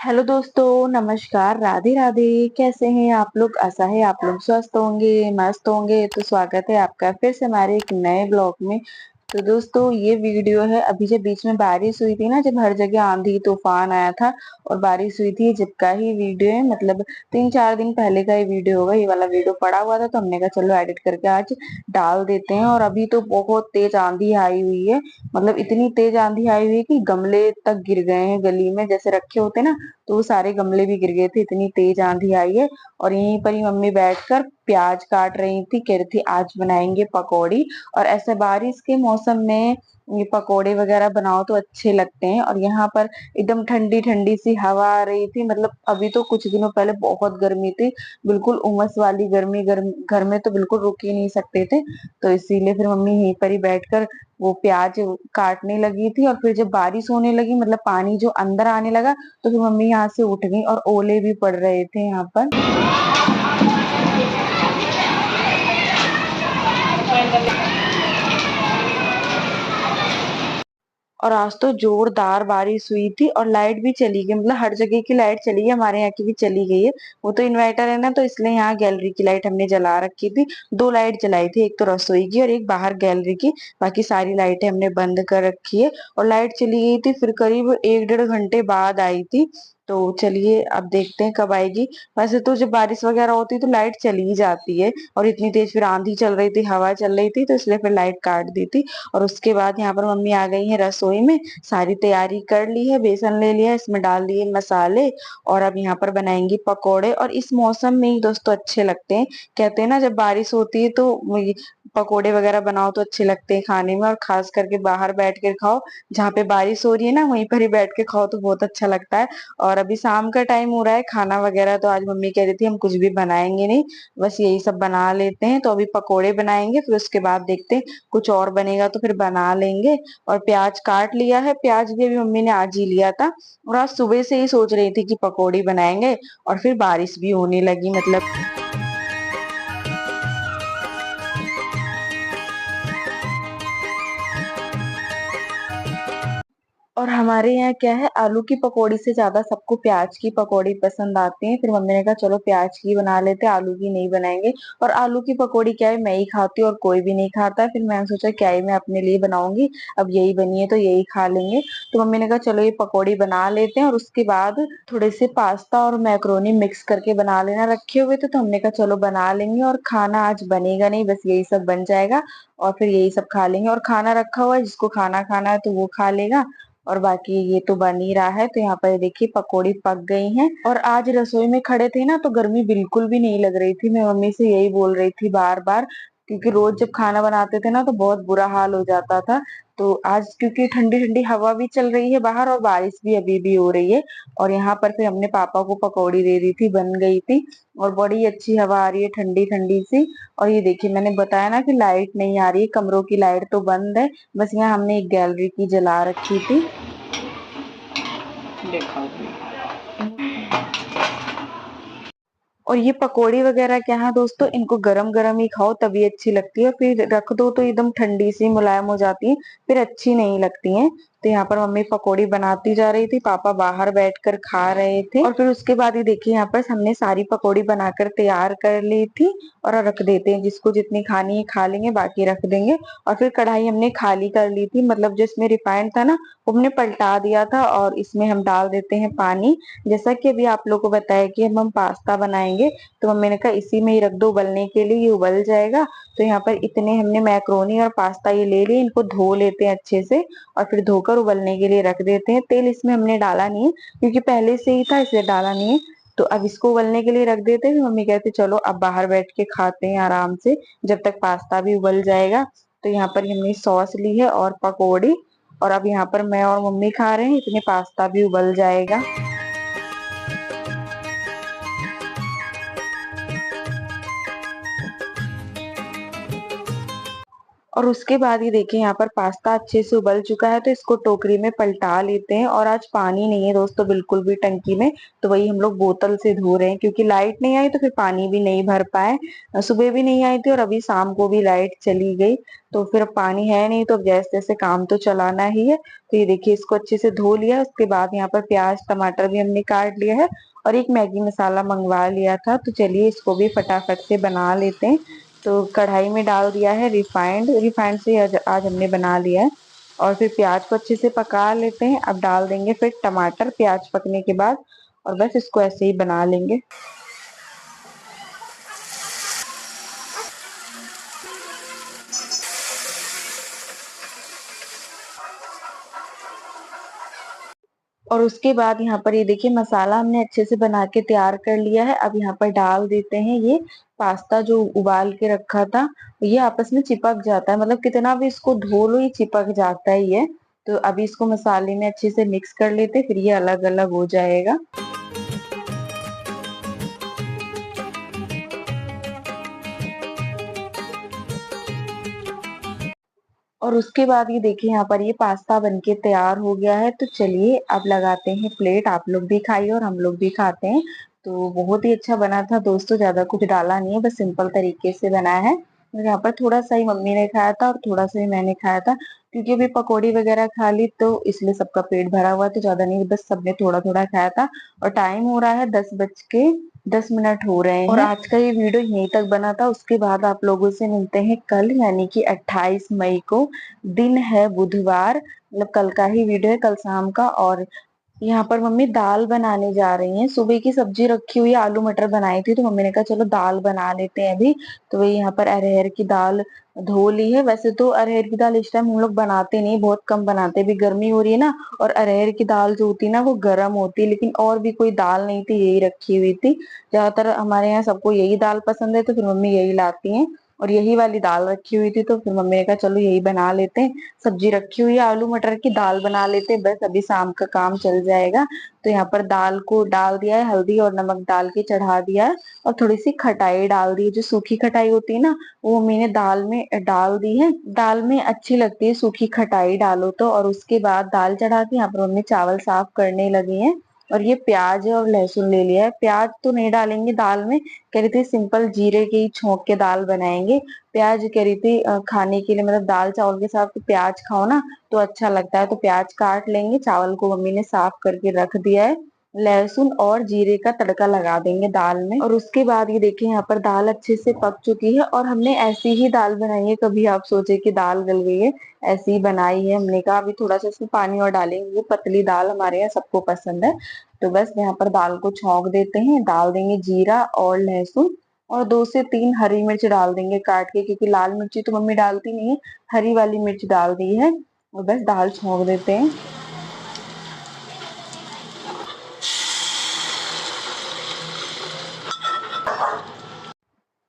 Hello दोस्तों, नमस्कार, राधे राधे। कैसे हैं आप लोग? आशा है आप लोग स्वस्थ होंगे, मस्त होंगे। तो स्वागत है आपका फिर से हमारे एक नए ब्लॉग में। तो दोस्तों, ये वीडियो है अभी जब बीच में बारिश हुई थी ना, जब हर जगह आंधी तूफान आया था और बारिश हुई थी, जब का ही वीडियो है। मतलब 3-4 दिन पहले का ही वीडियो होगा। ये वाला वीडियो पड़ा हुआ था तो हमने कहा चलो एडिट करके आज डाल देते हैं। और अभी तो बहुत तेज आंधी आई हुई है। मतलब इतनी तेज आंधी आई हुई है कि गमले तक गिर गए हैं गली में, जैसे रखे होते ना, तो वो सारे गमले भी गिर गए थे, इतनी तेज आंधी आई है। और यहीं पर ही मम्मी बैठकर प्याज काट रही थी, कह रही थी आज बनाएंगे पकौड़ी। और ऐसे बारिश के मौसम में ये पकोड़े वगैरह बनाओ तो अच्छे लगते हैं। और यहाँ पर एकदम ठंडी ठंडी सी हवा आ रही थी। मतलब अभी तो कुछ दिनों पहले बहुत गर्मी थी, बिल्कुल उमस वाली गर्मी, गर्म घर में तो बिल्कुल रुक ही नहीं सकते थे। तो इसीलिए फिर मम्मी यहीं पर ही बैठकर वो प्याज काटने लगी थी। और फिर जब बारिश होने लगी, मतलब पानी जो अंदर आने लगा, तो फिर मम्मी यहाँ से उठ गई और ओले भी पड़ रहे थे यहाँ पर। और आज तो जोरदार बारिश हुई थी और लाइट भी चली गई। मतलब हर जगह की लाइट चली गई, हमारे यहाँ की भी चली गई है। वो तो इन्वर्टर है ना, तो इसलिए यहाँ गैलरी की लाइट हमने जला रखी थी। दो लाइट जलाई थी, एक तो रसोई की और एक बाहर गैलरी की। बाकी सारी लाइटें हमने बंद कर रखी है। और लाइट चली गई थी, फिर करीब 1-1.5 घंटे बाद आई थी। तो चलिए अब देखते हैं कब आएगी। वैसे तो जब बारिश वगैरह होती है तो लाइट चली ही जाती है। और इतनी तेज फिर आंधी चल रही थी, हवा चल रही थी, तो इसलिए फिर लाइट काट दी थी। और उसके बाद यहाँ पर मम्मी आ गई है रसोई में। सारी तैयारी कर ली है, बेसन ले लिया, इसमें डाल दिए मसाले। और अब यहाँ पर बनाएंगे पकोड़े। और इस मौसम में ही दोस्तों अच्छे लगते हैं। कहते हैं ना, जब बारिश होती है तो ये पकोड़े वगैरह बनाओ तो अच्छे लगते हैं खाने में। और खास करके बाहर बैठ कर खाओ, जहाँ पे बारिश हो रही है ना, वहीं पर ही बैठ के खाओ तो बहुत अच्छा लगता है। और अभी शाम का टाइम हो रहा है, खाना वगैरह तो आज मम्मी कह रही थी हम कुछ भी बनाएंगे नहीं, बस यही सब बना लेते हैं। तो अभी पकोड़े बनाएंगे, फिर उसके बाद देखते हैं कुछ और बनेगा तो फिर बना लेंगे। और प्याज काट लिया है, प्याज भी अभी मम्मी ने आज ही लिया था। और आज सुबह से ही सोच रही थी कि पकोड़ी बनाएंगे, और फिर बारिश भी होने लगी। मतलब और हमारे यहाँ क्या है, आलू की पकौड़ी से ज्यादा सबको प्याज की पकौड़ी पसंद आती है। फिर मम्मी ने कहा चलो प्याज की बना लेते हैं, आलू की नहीं बनाएंगे। और आलू की पकौड़ी क्या है, मैं ही खाती हूँ और कोई भी नहीं खाता है। फिर मैंने सोचा क्या ही मैं अपने लिए बनाऊंगी, अब यही बनी है तो यही खा लेंगे। तो मम्मी ने कहा चलो ये पकौड़ी बना लेते हैं। और उसके बाद थोड़े से पास्ता और मैक्रोनी मिक्स करके बना लेना रखे हुए थे, तो हमने कहा चलो बना लेंगे। और खाना आज बनेगा नहीं, बस यही सब बन जाएगा और फिर यही सब खा लेंगे। और खाना रखा हुआ है, जिसको खाना खाना है तो वो खा लेगा। और बाकी ये तो बन ही रहा है। तो यहाँ पर देखिए पकोड़ी पक गई हैं। और आज रसोई में खड़े थे ना, तो गर्मी बिल्कुल भी नहीं लग रही थी। मैं मम्मी से यही बोल रही थी बार बार, क्योंकि रोज जब खाना बनाते थे ना तो बहुत बुरा हाल हो जाता था। तो आज क्योंकि ठंडी ठंडी हवा भी चल रही है बाहर और बारिश भी अभी भी हो रही है। और यहाँ पर फिर हमने पापा को पकौड़ी दे दी थी, बन गई थी। और बड़ी अच्छी हवा आ रही है, ठंडी ठंडी सी। और ये देखिए, मैंने बताया ना कि लाइट नहीं आ रही है, कमरों की लाइट तो बंद है। बस यहाँ हमने एक गैलरी की जला रखी थी। देखा और ये पकोड़ी वगैरह क्या है दोस्तों, इनको गरम गरम ही खाओ तभी अच्छी लगती है। फिर रख दो तो एकदम ठंडी सी मुलायम हो जाती है, फिर अच्छी नहीं लगती हैं। तो यहाँ पर मम्मी पकोड़ी बनाती जा रही थी, पापा बाहर बैठकर खा रहे थे। और फिर उसके बाद ही देखिए, यहाँ पर हमने सारी पकोड़ी बनाकर तैयार कर ली थी। और रख देते हैं, जिसको जितनी खानी है खा लेंगे, बाकी रख देंगे। और फिर कढ़ाई हमने खाली कर ली थी, मतलब जिसमें रिफाइंड था ना, वो हमने पलटा दिया था। और इसमें हम डाल देते हैं पानी। जैसा कि अभी आप लोगों को बताया कि हम पास्ता बनाएंगे, तो मम्मी ने कहा इसी में ही रख दो उबलने के लिए, ये उबल जाएगा। तो यहाँ पर इतने हमने मैक्रोनी और पास्ता ये ले लिए, इनको धो लेते हैं अच्छे से। और फिर धोकर उबलने के लिए रख देते हैं। तेल इसमें हमने डाला नहीं है, क्योंकि पहले से ही था इसलिए डाला नहीं है। तो अब इसको उबलने के लिए रख देते हैं। मम्मी कहती चलो अब बाहर बैठ के खाते हैं आराम से, जब तक पास्ता भी उबल जाएगा। तो यहाँ पर हमने सॉस ली है और पकौड़ी। और अब यहाँ पर मैं और मम्मी खा रहे हैं, इतने पास्ता भी उबल जाएगा। और उसके बाद ये देखिए यहाँ पर पास्ता अच्छे से उबल चुका है, तो इसको टोकरी में पलटा लेते हैं। और आज पानी नहीं है दोस्तों बिल्कुल भी टंकी में, तो वही हम लोग बोतल से धो रहे हैं, क्योंकि लाइट नहीं आई तो फिर पानी भी नहीं भर पाए। सुबह भी नहीं आई थी और अभी शाम को भी लाइट चली गई, तो फिर अब पानी है नहीं, तो अब जैसे जैसे काम तो चलाना ही है। तो ये देखिए इसको अच्छे से धो लिया। उसके बाद यहाँ पर प्याज टमाटर भी हमने काट लिया है, और एक मैगी मसाला मंगवा लिया था, तो चलिए इसको भी फटाफट से बना लेते हैं। तो कढ़ाई में डाल दिया है रिफाइंड, रिफाइंड से आज हमने बना लिया है। और फिर प्याज को अच्छे से पका लेते हैं। अब डाल देंगे फिर टमाटर प्याज पकने के बाद, और बस इसको ऐसे ही बना लेंगे। और उसके बाद यहाँ पर ये देखिए मसाला हमने अच्छे से बना के तैयार कर लिया है। अब यहाँ पर डाल देते हैं ये पास्ता जो उबाल के रखा था। ये आपस में चिपक जाता है, मतलब कितना भी इसको धो लो ये चिपक जाता है ये। तो अभी इसको मसाले में अच्छे से मिक्स कर लेते, फिर ये अलग अलग हो जाएगा। और उसके बाद ये देखिए यहाँ पर ये पास्ता बनके तैयार हो गया है। तो चलिए अब लगाते हैं प्लेट, आप लोग भी खाइए और हम लोग भी खाते हैं। तो बहुत ही अच्छा बना था दोस्तों, ज्यादा कुछ डाला नहीं है, बस सिंपल तरीके से बनाया है। और यहाँ पर थोड़ा सा ही मम्मी ने खाया था और थोड़ा सा ही मैंने खाया था, क्योंकि अभी पकौड़ी वगैरह खा ली तो इसलिए सबका पेट भरा हुआ, तो ज्यादा नहीं, बस सबने थोड़ा थोड़ा खाया था। और टाइम हो रहा है 10 बज के 10 मिनट हो रहे हैं। और आज का ये वीडियो यहीं तक बना था। उसके बाद आप लोगों से मिलते हैं कल, यानी कि 28 मई को। दिन है बुधवार, मतलब कल का ही वीडियो है, कल शाम का। और यहाँ पर मम्मी दाल बनाने जा रही हैं। सुबह की सब्जी रखी हुई है, आलू मटर बनाई थी, तो मम्मी ने कहा चलो दाल बना लेते हैं अभी। तो वही यहाँ पर अरहर की दाल धो ली है। वैसे तो अरहर की दाल इस टाइम हम लोग बनाते नहीं, बहुत कम बनाते, भी गर्मी हो रही है ना। और अरहर की दाल जो होती है ना वो गर्म होती है, लेकिन और भी कोई दाल नहीं थी, यही रखी हुई थी। ज्यादातर हमारे यहाँ सबको यही दाल पसंद है, तो फिर मम्मी यही लाती हैं। और यही वाली दाल रखी हुई थी, तो फिर मम्मी ने कहा चलो यही बना लेते हैं। सब्जी रखी हुई है आलू मटर की, दाल बना लेते हैं, बस अभी शाम का काम चल जाएगा। तो यहाँ पर दाल को डाल दिया है, हल्दी और नमक डाल के चढ़ा दिया है। और थोड़ी सी खटाई डाल दी है, जो सूखी खटाई होती है ना, वो मैंने दाल में डाल दी है। दाल में अच्छी लगती है सूखी खटाई डालो तो। और उसके बाद दाल चढ़ा के यहाँ पर मम्मी चावल साफ करने लगी हैं। और ये प्याज और लहसुन ले लिया है, प्याज तो नहीं डालेंगे दाल में, कह रही थी सिंपल जीरे के ही छोंक के दाल बनाएंगे। प्याज कह रही थी खाने के लिए, मतलब दाल चावल के साथ तो प्याज खाओ ना तो अच्छा लगता है, तो प्याज काट लेंगे। चावल को मम्मी ने साफ करके रख दिया है। लहसुन और जीरे का तड़का लगा देंगे दाल में। और उसके बाद ये देखिए यहाँ पर दाल अच्छे से पक चुकी है, और हमने ऐसी ही दाल बनाई है, कभी आप सोचे कि दाल गल गई है, ऐसी ही बनाई है। हमने कहा अभी थोड़ा सा इसमें पानी और डालेंगे, वो पतली दाल हमारे यहाँ सबको पसंद है। तो बस यहाँ पर दाल को छौंक देते हैं, डाल देंगे जीरा और लहसुन, और 2 से 3 हरी मिर्च डाल देंगे काट के, क्योंकि लाल मिर्ची तो मम्मी डालती नहीं है, हरी वाली मिर्च डाल दी है। और बस दाल छौंक देते हैं।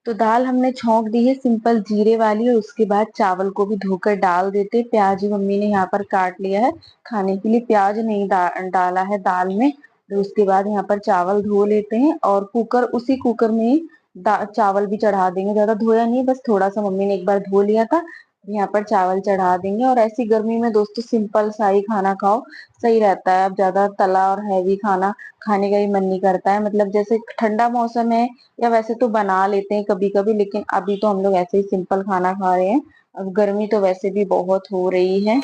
तो दाल हमने छौंक दी है सिंपल जीरे वाली, और उसके बाद चावल को भी धोकर डाल देते। प्याज भी मम्मी ने यहाँ पर काट लिया है, खाने के लिए प्याज नहीं डाला है दाल में। तो उसके बाद यहाँ पर चावल धो लेते हैं, और कुकर, उसी कुकर में ही चावल भी चढ़ा देंगे। ज्यादा धोया नहीं, बस थोड़ा सा मम्मी ने एक बार धो लिया था। यहाँ पर चावल चढ़ा देंगे। और ऐसी गर्मी में दोस्तों सिंपल सा ही खाना खाओ, सही रहता है। अब ज्यादा तला और हैवी खाना खाने का भी मन नहीं करता है, मतलब जैसे ठंडा मौसम है या वैसे तो बना लेते हैं कभी कभी, लेकिन अभी तो हम लोग ऐसे ही सिंपल खाना खा रहे हैं। अब गर्मी तो वैसे भी बहुत हो रही है।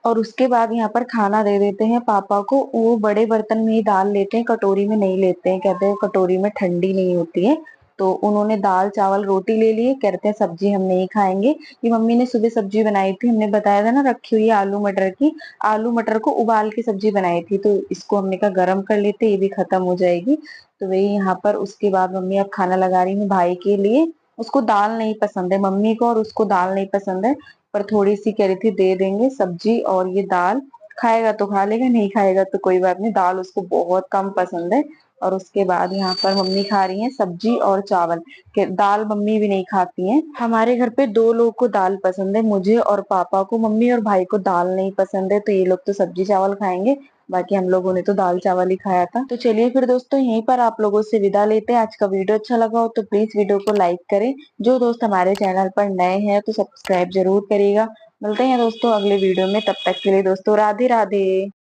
और उसके बाद यहाँ पर खाना दे देते हैं पापा को। वो बड़े बर्तन में ही दाल लेते हैं, कटोरी में नहीं लेते हैं, कहते हैं कटोरी में ठंडी नहीं होती है। तो उन्होंने दाल चावल रोटी ले लिए, कहते हैं सब्जी हम नहीं खाएंगे। ये मम्मी ने सुबह सब्जी बनाई थी, हमने बताया था ना रखी हुई है आलू मटर की, आलू मटर को उबाल के सब्जी बनाई थी, तो इसको हमने कहा गर्म कर लेते, ये भी खत्म हो जाएगी। तो वही यहाँ पर उसके बाद मम्मी अब खाना लगा रही है भाई के लिए। उसको दाल नहीं पसंद है, मम्मी को और उसको दाल नहीं पसंद है, पर थोड़ी सी कह रही थी दे देंगे सब्जी और ये दाल। खाएगा तो खा लेगा, नहीं खाएगा तो कोई बात नहीं, दाल उसको बहुत कम पसंद है। और उसके बाद यहाँ पर मम्मी खा रही हैं सब्जी और चावल, के दाल मम्मी भी नहीं खाती हैं। हमारे घर पे 2 लोग को दाल पसंद है, मुझे और पापा को। मम्मी और भाई को दाल नहीं पसंद है, तो ये लोग तो सब्जी चावल खाएंगे। बाकी हम लोगों ने तो दाल चावल ही खाया था। तो चलिए फिर दोस्तों यहीं पर आप लोगों से विदा लेते हैं। आज का वीडियो अच्छा लगा हो तो प्लीज वीडियो को लाइक करें। जो दोस्त हमारे चैनल पर नए हैं तो सब्सक्राइब जरूर करिएगा। मिलते हैं दोस्तों अगले वीडियो में, तब तक के लिए दोस्तों राधे राधे।